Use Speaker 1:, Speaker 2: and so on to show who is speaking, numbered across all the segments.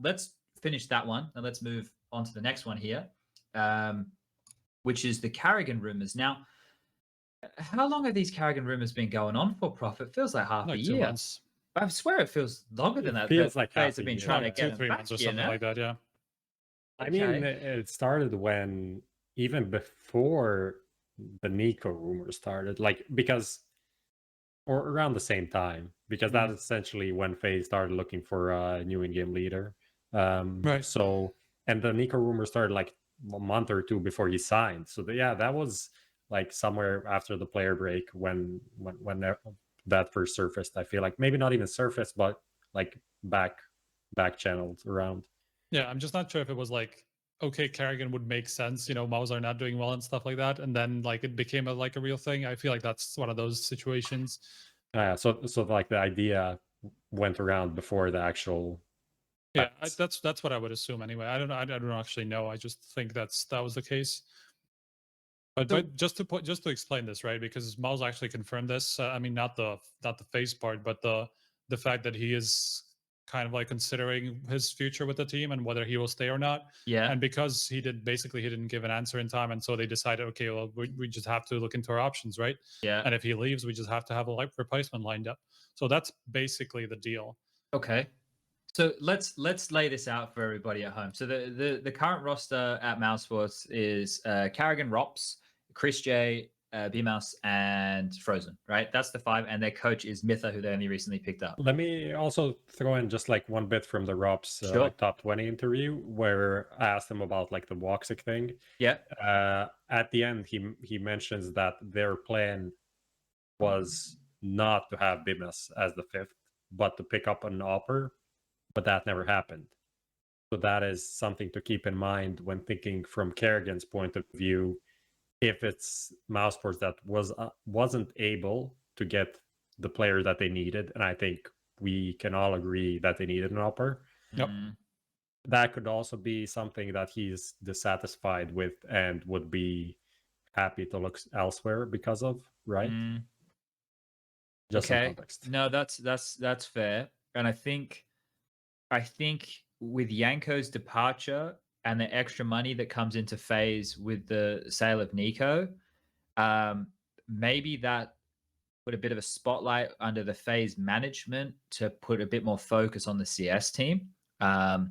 Speaker 1: Let's finish that one and let's move on to the next one here, which is the karrigan rumors. Now, how long have these karrigan rumors been going on for, Prof? It feels like half a year.
Speaker 2: 2 months.
Speaker 1: I swear it feels longer than that.
Speaker 3: Feels like
Speaker 1: FaZe
Speaker 3: half a
Speaker 1: have been
Speaker 3: year.
Speaker 1: trying to
Speaker 2: Like
Speaker 1: get
Speaker 2: 2-3
Speaker 1: back,
Speaker 2: months or something like that, yeah.
Speaker 3: I mean, it started when, even before the Nico rumor started, like, because, or around the same time, because that's essentially when FaZe started looking for a new in-game leader.
Speaker 2: Right.
Speaker 3: So, and the Nico rumor started like a month or two before he signed. So that was like somewhere after the player break when that first surfaced. I feel like maybe not even surfaced, but like back channeled around.
Speaker 2: Yeah, I'm just not sure if it was like, okay, karrigan would make sense, mouz are not doing well and stuff like that, and then like it became a real thing. I feel like that's one of those situations.
Speaker 3: So like the idea went around before the actual.
Speaker 2: Yeah, that's what I would assume anyway. I don't actually know. I just think that was the case. But just to explain this, right? Because mouz actually confirmed this. I mean, not the FaZe part, but the fact that he is kind of like considering his future with the team and whether he will stay or not.
Speaker 1: Yeah.
Speaker 2: And because he didn't give an answer in time, and so they decided, okay, well, we just have to look into our options, right?
Speaker 1: Yeah.
Speaker 2: And if he leaves, we just have to have a replacement lined up. So that's basically the deal.
Speaker 1: Okay. So let's lay this out for everybody at home. So the current roster at mousesports is karrigan, Rops, Chris J, bmouz, and Frozen, right? That's the 5, and their coach is Mytha, who they only recently picked up.
Speaker 3: Let me also throw in just like one bit from the Rops like top 20 interview where I asked him about like the Woxic thing.
Speaker 1: Yeah.
Speaker 3: At the end, he mentions that their plan was not to have bmouz as the 5th, but to pick up an offer, but that never happened. So that is something to keep in mind when thinking from karrigan's point of view. If it's mousesports that wasn't able to get the player that they needed, and I think we can all agree that they needed an offer.
Speaker 2: Yep.
Speaker 3: That could also be something that he's dissatisfied with and would be happy to look elsewhere because of, right? Just some context.
Speaker 1: No, that's fair. And I think with Yanko's departure and the extra money that comes into FaZe with the sale of Nico, maybe that put a bit of a spotlight under the FaZe management to put a bit more focus on the CS team. And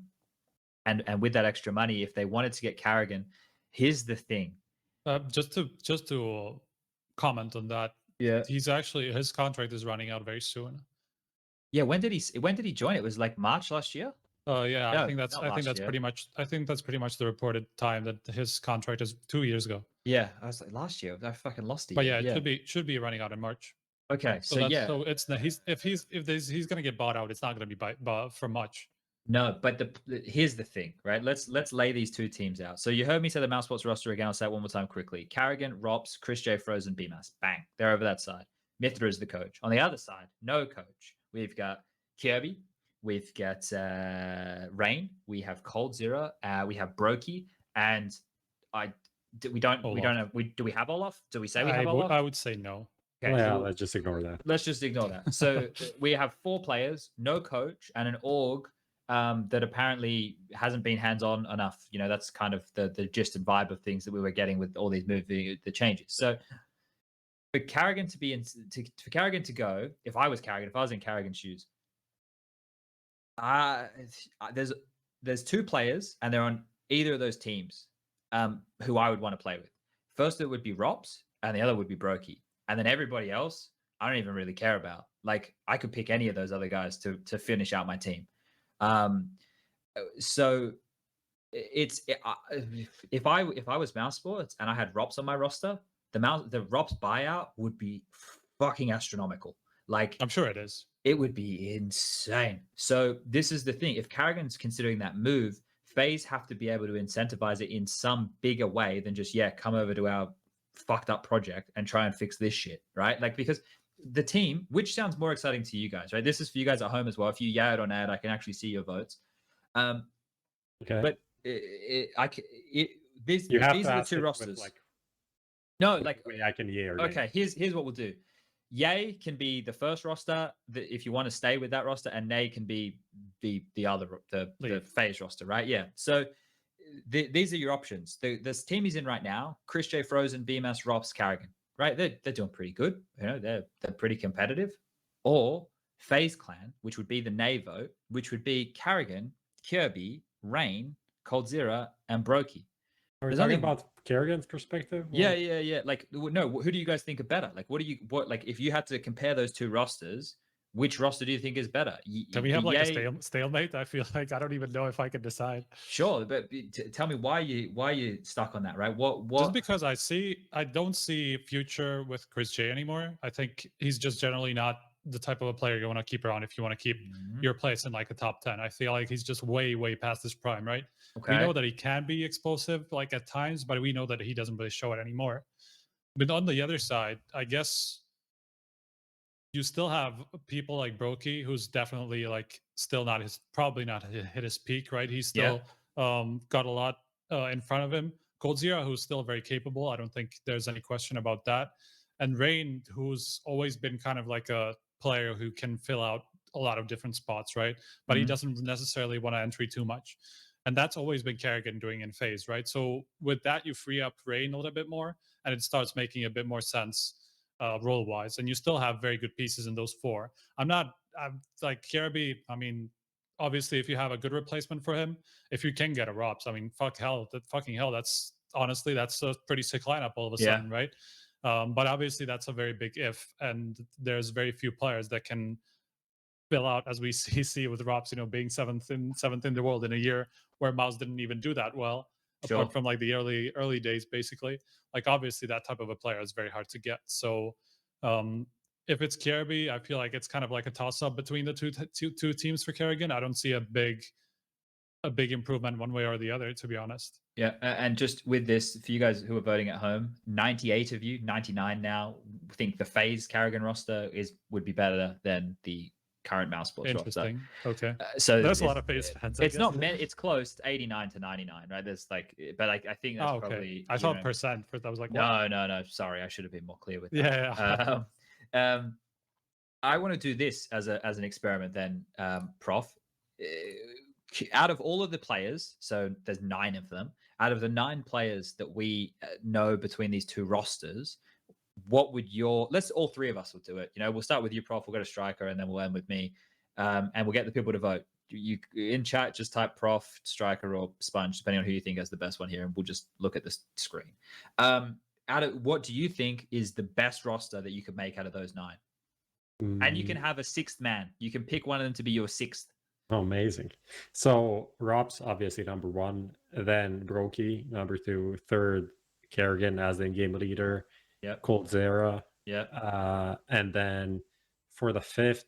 Speaker 1: with that extra money, if they wanted to get karrigan, here's the thing.
Speaker 2: Just to comment on that.
Speaker 1: Yeah.
Speaker 2: His contract is running out very soon.
Speaker 1: Yeah, when did he join? It was like March last year?
Speaker 2: Yeah,
Speaker 1: No,
Speaker 2: I think that's pretty much the reported time that his contract is 2 years ago.
Speaker 1: Yeah, I was like last year. I fucking lost it.
Speaker 2: But yeah, it should be running out in March.
Speaker 1: Okay, so
Speaker 2: it's if he's gonna get bought out, it's not gonna be bought for much.
Speaker 1: No, but here's the thing, right? Let's lay these two teams out. So you heard me say the mousesports roster again. I'll say it one more time quickly. karrigan, Rops, Chris J, Frozen, bmouz. Bang. They're over that side. Mithra is the coach. On the other side, no coach. We've got Kirby. We've got Rain. We have Cold Zero. We have Brokey. And do we have Olaf? Do we say we have Olaf?
Speaker 2: I would say no.
Speaker 1: Okay,
Speaker 3: well, yeah, let's just ignore that.
Speaker 1: Let's just ignore that. So we have 4 players, no coach, and an org that apparently hasn't been hands-on enough. That's kind of the gist and vibe of things that we were getting with all these the changes. So for karrigan for karrigan to go, if I was in karrigan's shoes, there's 2 players and they're on either of those teams who I would want to play with. First, it would be Rops, and the other would be Brokey. And then everybody else, I don't even really care about. Like, I could pick any of those other guys to finish out my team. So if I was mousesports and I had Rops on my roster, the Rops buyout would be fucking astronomical. Like,
Speaker 2: I'm sure it is.
Speaker 1: It would be insane. So this is the thing. If karrigan's considering that move, FaZe have to be able to incentivize it in some bigger way than just, come over to our fucked up project and try and fix this shit, right? Like, because the team, which sounds more exciting to you guys, right? This is for you guys at home as well. If you it or nad, I can actually see your votes.
Speaker 3: Okay.
Speaker 1: But these are the 2 rosters.
Speaker 3: Like,
Speaker 1: no, like
Speaker 3: I can yay or
Speaker 1: okay. Here's what we'll do. Yay can be the first roster if you want to stay with that roster, and Nay can be the other the phase roster, right? Yeah. So these are your options. This team he's in right now: Chris J, Frozen, BMS, Rops, karrigan. Right? They're doing pretty good. You know, they're pretty competitive. Or FaZe Clan, which would be the Nay vote, which would be karrigan, Kirby, Rain, coldzera, and Brokey.
Speaker 3: Are we talking about karrigan's perspective?
Speaker 1: Yeah. Like, no, who do you guys think are better? Like, like, if you had to compare those two rosters, which roster do you think is better?
Speaker 2: Can we have like a stalemate? I feel like I don't even know if I can decide.
Speaker 1: Sure, but tell me why you stuck on that, right? What?
Speaker 2: Just because I don't see future with Chris J anymore. I think he's just generally not the type of a player you want to keep around if you want to keep your place in like a top 10. I feel like he's just way past his prime, right? Okay. We know that he can be explosive like at times, but we know that he doesn't really show it anymore. But on the other side, I guess you still have people like Brokey, who's definitely like still probably not hit his peak, right? He's still got a lot in front of him. coldzera, who's still very capable. I don't think there's any question about that. And Rain, who's always been kind of like a player who can fill out a lot of different spots, right? But he doesn't necessarily want to entry too much. And that's always been karrigan doing in FaZe, right? So with that, you free up Rain a little bit more, and it starts making a bit more sense role-wise. And you still have very good pieces in those four. I'm like Kirby, I mean, obviously, if you have a good replacement for him, if you can get a Robs, I mean, fucking hell, that's honestly, that's a pretty sick lineup all of a sudden, right? But obviously, that's a very big if, and there's very few players that can fill out, as we see with Robs, you know, being seventh in the world in a year where mouz didn't even do that well, apart from like the early days, basically. Like, obviously, that type of a player is very hard to get. So, if it's Kirby, I feel like it's kind of like a toss-up between the two teams for karrigan. I don't see a big improvement one way or the other, to be honest.
Speaker 1: Yeah, and just with this, for you guys who are voting at home, 98 of you, 99 now, think the FaZe karrigan roster would be better than the current mousesports roster.
Speaker 2: Interesting. Okay.
Speaker 1: So
Speaker 2: there's a lot of FaZe fans.
Speaker 1: It's not meant. It's close to 89 to 99, right? There's like, but I think that's probably.
Speaker 2: I thought percent. First, I was like,
Speaker 1: what? No. Sorry, I should have been more clear with
Speaker 2: that.
Speaker 1: Yeah. I want to do this as an experiment then, Prof. Out of all of the players, so there's 9 of them. Out of the 9 players that we know between these two rosters, what would let's all 3 of us will do it. You know, we'll start with you, Prof. We'll go to Striker, and then we'll end with me, and we'll get the people to vote. You in chat, just type Prof, Striker, or SPUNJ, depending on who you think has the best one here, and we'll just look at the screen. What do you think is the best roster that you could make out of those 9? And you can have a 6th man. You can pick one of them to be your 6th.
Speaker 3: Oh, amazing. So Robs, obviously number 1, then Brokey, number 2, 3rd, karrigan as the in-game leader.
Speaker 1: Yep.
Speaker 3: coldzera.
Speaker 1: Yeah.
Speaker 3: And then for the 5th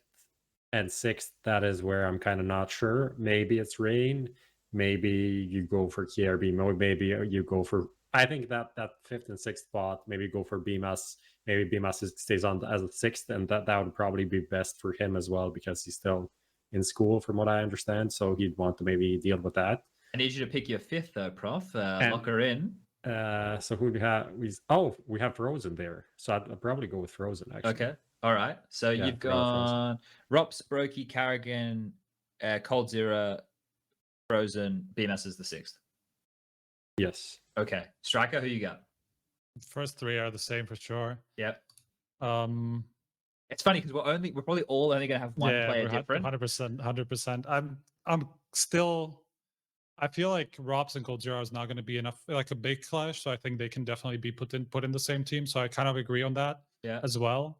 Speaker 3: and 6th, that is where I'm kind of not sure. Maybe it's Rain. Maybe you go for Kirby. Maybe you go for. I think that 5th and 6th spot. Maybe go for BMS. Maybe BMS stays on as a 6th, and that would probably be best for him as well, because he's still in school, from what I understand. So he'd want to maybe deal with that.
Speaker 1: I need you to pick your 5th, though, Prof. Lock her in.
Speaker 3: So who do we have? We have Frozen there. So I'd probably go with Frozen, actually.
Speaker 1: Okay. All right. So you've gone Rops, Brokey, karrigan, coldzera, Frozen, BMS is the 6th.
Speaker 3: Yes.
Speaker 1: Okay. Striker, who you got?
Speaker 2: First 3 are the same for sure.
Speaker 1: Yep. It's funny because we're probably all only gonna have one player different.
Speaker 2: 100%. I'm still. I feel like Robs and coldzera is not going to be enough, like a big clash. So I think they can definitely be put in the same team. So I kind of agree on that as well.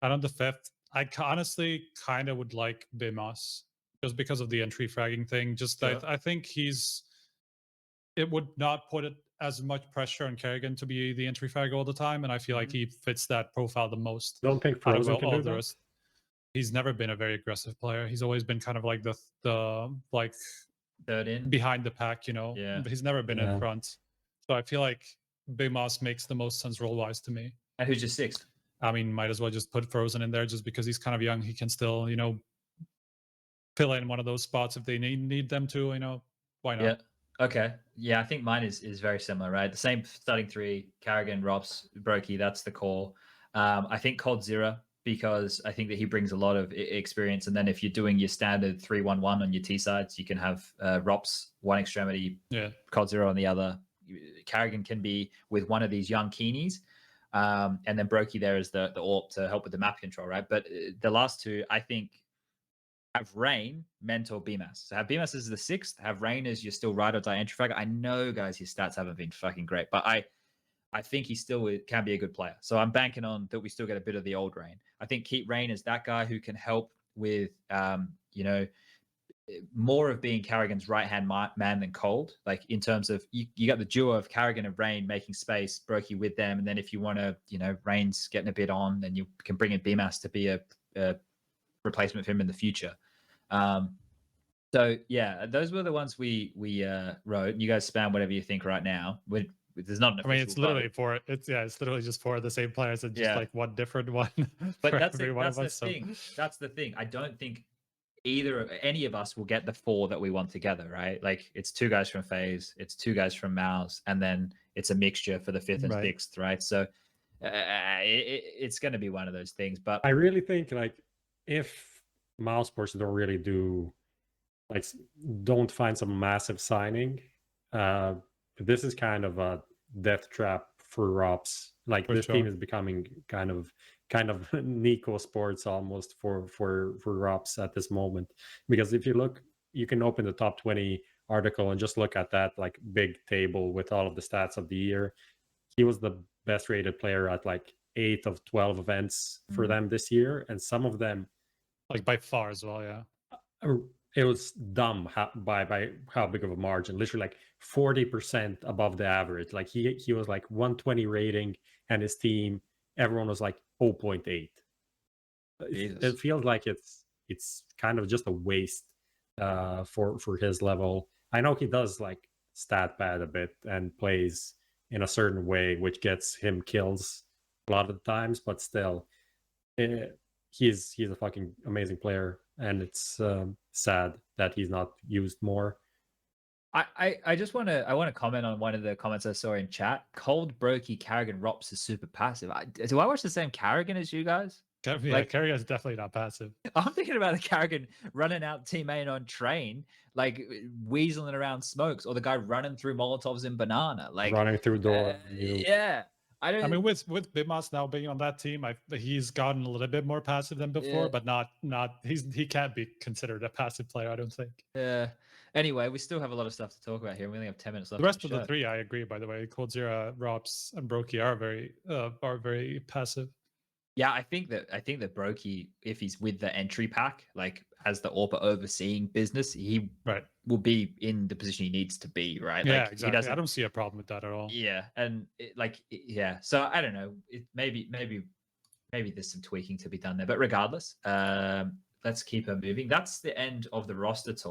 Speaker 2: And on the 5th, I honestly kind of would like BMS just because of the entry fragging thing. Just I think it would not put it as much pressure on karrigan to be the entry frag all the time, and I feel like he fits that profile the most.
Speaker 3: Don't think Frozen can do that?
Speaker 2: He's never been a very aggressive player. He's always been kind of like the like
Speaker 1: 3rd in
Speaker 2: behind the pack, you know.
Speaker 1: Yeah.
Speaker 2: But he's never been in front. So I feel like BMS makes the most sense role-wise to me.
Speaker 1: And who's your 6th?
Speaker 2: I mean, might as well just put Frozen in there just because he's kind of young. He can still, you know, fill in one of those spots if they need them to, you know. Why not?
Speaker 1: Yeah. Okay. Yeah, I think mine is very similar, right? The same starting 3, karrigan, Robs, Brokey, that's the core. I think Cold Zero, because I think that he brings a lot of experience. And then if you're doing your standard 3-1-1 on your T sides, you can have Rops one extremity, Cold Zero on the other. karrigan can be with one of these young Keenies. And then Brokey there is the AWP to help with the map control, right? But the last two, I think, have Rain, mentor, BMAS. So have BMAS as the 6th, have Rain as your still ride or die entry fragger. I know, guys, his stats haven't been fucking great, but I think he still can be a good player. So I'm banking on that we still get a bit of the old Rain. I think keep Rain as that guy who can help with, more of being karrigan's right-hand man than Cold. Like in terms of you got the duo of karrigan and Rain making space, Brokey with them. And then if you want to, Rain's getting a bit on, then you can bring in BMAS to be a replacement for him in the future. So yeah, those were the ones we wrote. You guys spam whatever you think right now. There's not an official
Speaker 2: it's literally vote. It's literally just 4 of the same players and just like one different one.
Speaker 1: But that's the thing. That's the thing. I don't think any of us will get the 4 that we want together, right? Like it's 2 guys from FaZe, it's 2 guys from mouz, and then it's a mixture for the 5th and 6th, right? So it's going to be one of those things. But
Speaker 3: I really think like if mousesports don't find some massive signing, this is kind of a death trap for Rops. Like this team is becoming kind of Nico sports almost for Rops at this moment. Because if you look, you can open the top 20 article and just look at that like big table with all of the stats of the year. He was the best rated player at like 8 of 12 events for them this year, and some of them
Speaker 2: like by far as well. Yeah,
Speaker 3: it was dumb by how big of a margin. Literally like 40% above the average. Like he was like 120 rating, and his team, everyone was like 0.8. It feels like it's kind of just a waste for his level. I know he does like stat pad a bit and plays in a certain way, which gets him kills a lot of the times, but still, he's a fucking amazing player, and it's sad that he's not used more.
Speaker 1: I just want to comment on one of the comments I saw in chat. Cold, Brokey, karrigan, Rops is super passive. Do I watch the same karrigan as you guys?
Speaker 2: Yeah, karrigan is definitely not passive.
Speaker 1: I'm thinking about the karrigan running out team main on train, like weaseling around smokes, or the guy running through Molotovs in banana, like
Speaker 3: running through door.
Speaker 1: Yeah. I mean,
Speaker 2: with BMAS now being on that team, he's gotten a little bit more passive than before, but not he can't be considered a passive player, I don't think.
Speaker 1: Yeah. Anyway, we still have a lot of stuff to talk about here. We only have 10 minutes left.
Speaker 2: The rest of the 3, I agree. By the way, Cold Zero, Rops, and Brokey are very passive.
Speaker 1: Yeah, I think that Brokey, if he's with the entry pack, like as the AWPer overseeing business, he will be in the position he needs to be, right?
Speaker 2: Yeah,
Speaker 1: like,
Speaker 2: exactly. I don't see a problem with that at all.
Speaker 1: Yeah, and so I don't know. Maybe there's some tweaking to be done there, but regardless, let's keep it moving. That's the end of the roster talk.